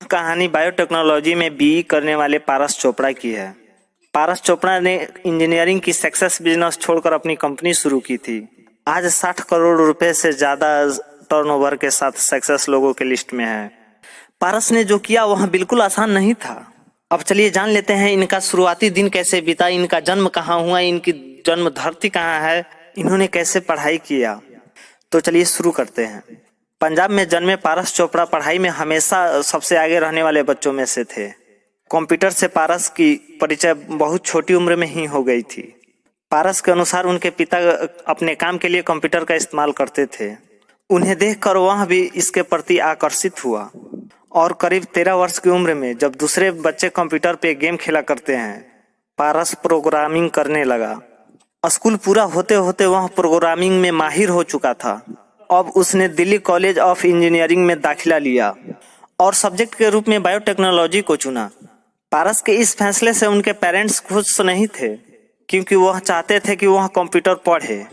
कहानी बायोटेक्नोलॉजी में बीई करने वाले पारस चोपड़ा की है। पारस चोपड़ा ने इंजीनियरिंग की सक्सेस बिजनेस छोड़कर अपनी कंपनी शुरू की थी। आज 60 करोड़ रुपए से ज्यादा टर्नओवर के साथ सक्सेस लोगों के लिस्ट में है। पारस ने जो किया वह बिल्कुल आसान नहीं था। अब चलिए जान लेते हैं इनका शुरुआती दिन कैसे बीता, इनका जन्म कहाँ हुआ, इनकी जन्म धरती कहाँ है, इन्होंने कैसे पढ़ाई किया। तो चलिए शुरू करते हैं। पंजाब में जन्मे पारस चोपड़ा पढ़ाई में हमेशा सबसे आगे रहने वाले बच्चों में से थे। कंप्यूटर से पारस की परिचय बहुत छोटी उम्र में ही हो गई थी। पारस के अनुसार उनके पिता अपने काम के लिए कंप्यूटर का इस्तेमाल करते थे। उन्हें देखकर वह भी इसके प्रति आकर्षित हुआ और करीब 13 वर्ष की उम्र में जब दूसरे बच्चे कंप्यूटर पे गेम खेला करते हैं, पारस प्रोग्रामिंग करने लगा। स्कूल पूरा होते होते वह प्रोग्रामिंग में माहिर हो चुका था। अब उसने दिल्ली कॉलेज ऑफ इंजीनियरिंग में दाखिला लिया और सब्जेक्ट के रूप में बायोटेक्नोलॉजी को चुना। पारस के इस फैसले से उनके पेरेंट्स खुश नहीं थे, क्योंकि वह चाहते थे कि वह कंप्यूटर पढ़े,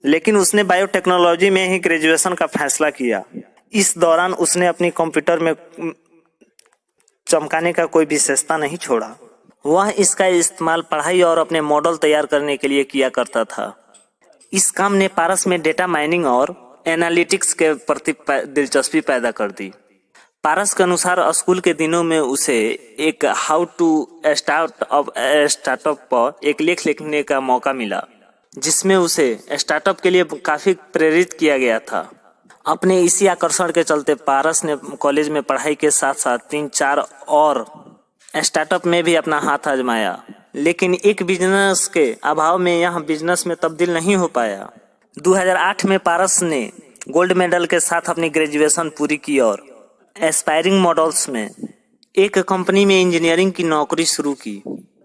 लेकिन उसने बायोटेक्नोलॉजी में ही ग्रेजुएशन का फैसला किया। इस दौरान उसने अपनी कंप्यूटर में चमकाने का कोई विशेषता नहीं छोड़ा। वह इसका इस्तेमाल पढ़ाई और अपने मॉडल तैयार करने के लिए किया करता था। इस काम ने पारस में डेटा माइनिंग और एनालिटिक्स के प्रति दिलचस्पी पैदा कर दी। पारस के अनुसार स्कूल के दिनों में उसे एक हाउ टू स्टार्टअप पर एक लेख लिखने का मौका मिला, जिसमें उसे स्टार्टअप के लिए काफी प्रेरित किया गया था। अपने इसी आकर्षण के चलते पारस ने कॉलेज में पढ़ाई के साथ साथ 3-4 और स्टार्टअप में भी अपना हाथ आजमाया, लेकिन एक बिजनेस के अभाव में यह बिजनेस में तब्दील नहीं हो पाया। 2008 में पारस ने गोल्ड मेडल के साथ अपनी ग्रेजुएशन पूरी की और एस्पायरिंग मॉडल्स में एक कंपनी में इंजीनियरिंग की नौकरी शुरू की,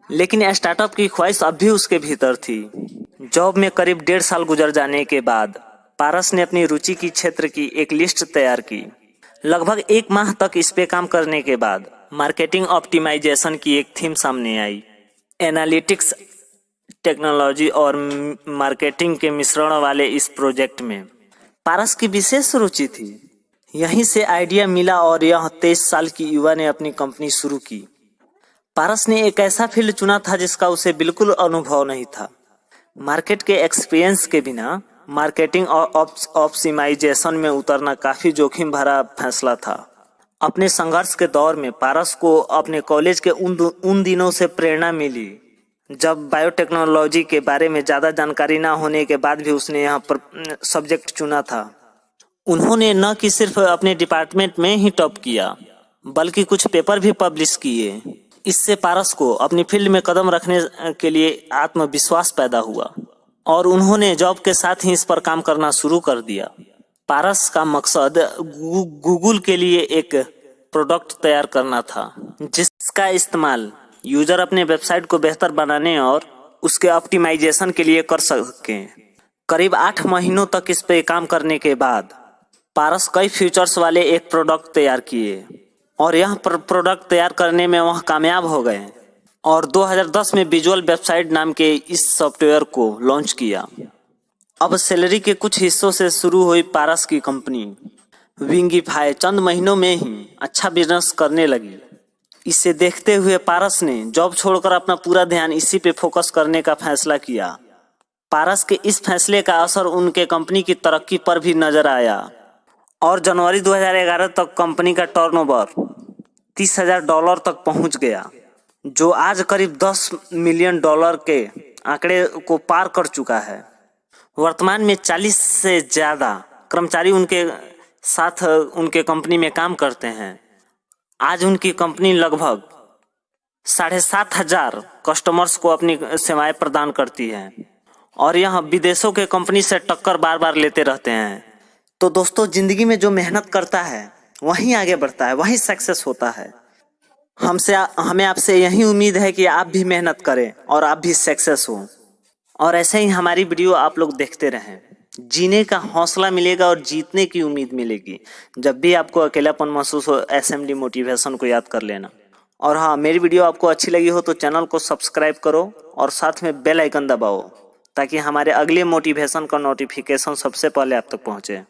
लेकिन स्टार्टअप की ख्वाहिश अब भी उसके भीतर थी। जॉब में करीब 1.5 साल गुजर जाने के बाद पारस ने अपनी रुचि की क्षेत्र की एक लिस्ट तैयार की। लगभग 1 माह तक इस पे काम करने के बाद मार्केटिंग ऑप्टिमाइजेशन की एक थीम सामने आई। एनालिटिक्स, टेक्नोलॉजी और मार्केटिंग के मिश्रण वाले इस प्रोजेक्ट में पारस की विशेष रुचि थी। यहीं से आइडिया मिला और यह 23 साल की युवा ने अपनी कंपनी शुरू की। पारस ने एक ऐसा फील्ड चुना था जिसका उसे बिल्कुल अनुभव नहीं था। मार्केट के एक्सपीरियंस के बिना मार्केटिंग और ऑप्टिमाइजेशन में उतरना काफी जोखिम भरा फैसला था। अपने संघर्ष के दौर में पारस को अपने कॉलेज के उन दिनों से प्रेरणा मिली जब बायोटेक्नोलॉजी के बारे में ज्यादा जानकारी ना होने के बाद भी उसने यहाँ पर सब्जेक्ट चुना था। उन्होंने न कि सिर्फ अपने डिपार्टमेंट में ही टॉप किया, बल्कि कुछ पेपर भी पब्लिश किए। इससे पारस को अपनी फील्ड में कदम रखने के लिए आत्मविश्वास पैदा हुआ और उन्होंने जॉब के साथ ही इस पर काम करना शुरू कर दिया। पारस का मकसद गूगल के लिए एक प्रोडक्ट तैयार करना था, जिसका इस्तेमाल यूजर अपने वेबसाइट को बेहतर बनाने और उसके ऑप्टिमाइजेशन के लिए कर सकें। करीब 8 महीनों तक इस पे काम करने के बाद पारस कई फीचर्स वाले एक प्रोडक्ट तैयार किए और यह प्रोडक्ट तैयार करने में वह कामयाब हो गए और 2010 में विजुअल वेबसाइट नाम के इस सॉफ्टवेयर को लॉन्च किया। अब सैलरी के कुछ हिस्सों से शुरू हुई पारस की कंपनी विंगीफाई चंद महीनों में ही अच्छा बिजनेस करने लगी। इसे देखते हुए पारस ने जॉब छोड़कर अपना पूरा ध्यान इसी पे फोकस करने का फैसला किया। पारस के इस फैसले का असर उनके कंपनी की तरक्की पर भी नजर आया और जनवरी 2011 तक कंपनी का टर्नओवर $30,000 तक पहुंच गया, जो आज करीब $10 मिलियन के आंकड़े को पार कर चुका है। वर्तमान में 40 से ज्यादा कर्मचारी उनके साथ उनके कंपनी में काम करते हैं। आज उनकी कंपनी लगभग 7,500 कस्टमर्स को अपनी सेवाएं प्रदान करती है और यह विदेशों के कंपनी से टक्कर बार बार लेते रहते हैं। तो दोस्तों, जिंदगी में जो मेहनत करता है वही आगे बढ़ता है, वही सक्सेस होता है। हमें आपसे यही उम्मीद है कि आप भी मेहनत करें और आप भी सक्सेस हो और ऐसे ही हमारी वीडियो आप लोग देखते रहें। जीने का हौसला मिलेगा और जीतने की उम्मीद मिलेगी। जब भी आपको अकेलापन महसूस हो, एसएमडी मोटिवेशन को याद कर लेना। और हाँ, मेरी वीडियो आपको अच्छी लगी हो तो चैनल को सब्सक्राइब करो और साथ में बेल आइकन दबाओ, ताकि हमारे अगले मोटिवेशन का नोटिफिकेशन सबसे पहले आप तक पहुंचे।